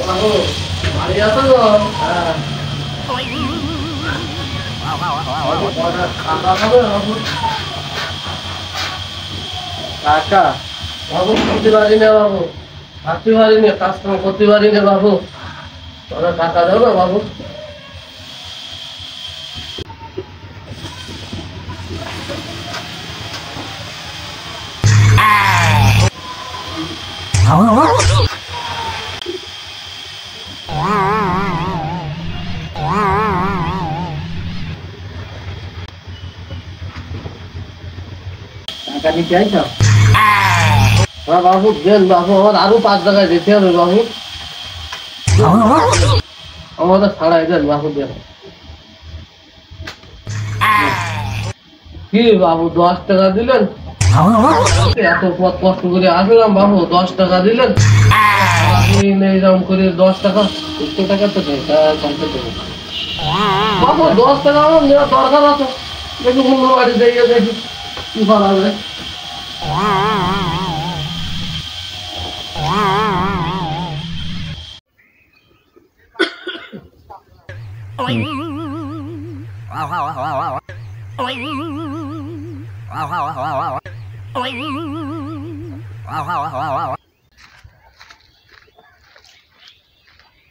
বাবু বাড়ি আছো তো? হ্যাঁ। কাকা বাবু করতে পারি না বাবু, থাকতে পারি না, কাজ কাম করতে পারি না বাবু, তোরা টাকা দাও না বাবু। টাকা নিতে আইছ? হ্যাঁ বাবু দেন বাবু, আমার আরো 5 টাকা দিতে হবে বাবু, আমাদের ছাড়াই দেন বাবু দেন। কি বাবু 10 টাকা দিলেন? এত পথ কষ্ট করে আসলাম বাবু, 10 টাকা দিলেন? আপনি এরকম করে 10 টাকা 100 টাকা তো বাবু 10 টাকা আমার নেওয়া দরকার আছে, দেখি অন্য বাড়ি দিয়ে দেখি কি করা যায়।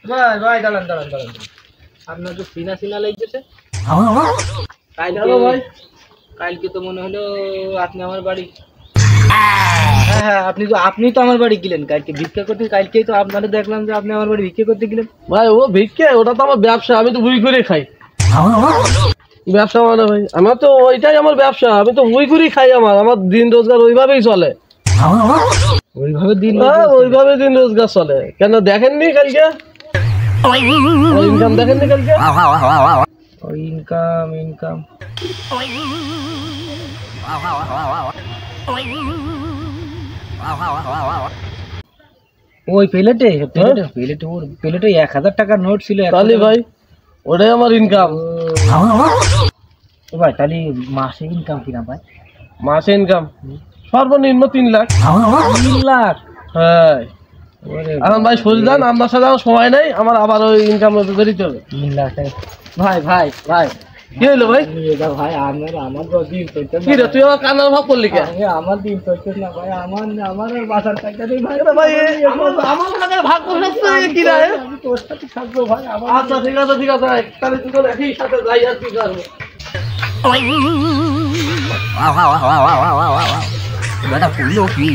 ভাই ভাই দাঁড়ান দাঁড়ান দাঁড়ান, আপনার তো সিনা সিনা লাগতেছে। ভাই কালকে তো মনে হলো আপনি আমার বাড়ি, হ্যাঁ হ্যাঁ আপনি তো আমার বাড়ি গেলেন কালকে ভিক্ষা করতে, কালকেই তো আপনাদের দেখলাম যে আপনি আমার বাড়ি ভিক্ষা করতে গেলেন। ভাই ও ভিক্ষে, ওটা তো আমার ব্যবসা, আমি তো বুই করে খাই। ব্যবসা মানে ভাই আমার তো ওইটাই আমার ব্যবসা, আমি তো বুই করে খাই, আমার দিন রোজগার ওইভাবেই চলে। ওইভাবে ওইভাবে দিন রোজগার চলে। কেন দেখেননি কালকে ইনকাম? দেখেননি কালকে ইনকাম ইনকাম ওই প্লেটে প্লেটে 1000 টাকার নোট ছিল তাহলে ভাই ওটাই আমার ইনকাম। ভাই তাহলে মাসে ইনকাম কিনা ভাই? মাসে ইনকাম সর্বনিম্ন 3 লাখ। 3 লাখ? হ্যাঁ। এখন ভাই সুলতান আপনার সাথে আমার সময় নেই, আমার আবার ওই ইনকাম বেরিতে হবে। 3 লাখ ভাই ভাই ভাই কি হলো ভাই? ভাই আমার তো দিন চলছে না। কি রে তুই আমার কান্নার ভাব করলি কে? আমার দিন চলছে না ভাই, আমার বাসার টাকা দেই ভাই। ভাই আমার টাকা ভাগ করছিস কি রে? আমি তোর সাথে থাকবো ভাই। আচ্ছা ঠিক আছে ঠিক আছে, তাহলে তুই তো একই সাথে যাই আর কি করবো। বেটা পুলো কি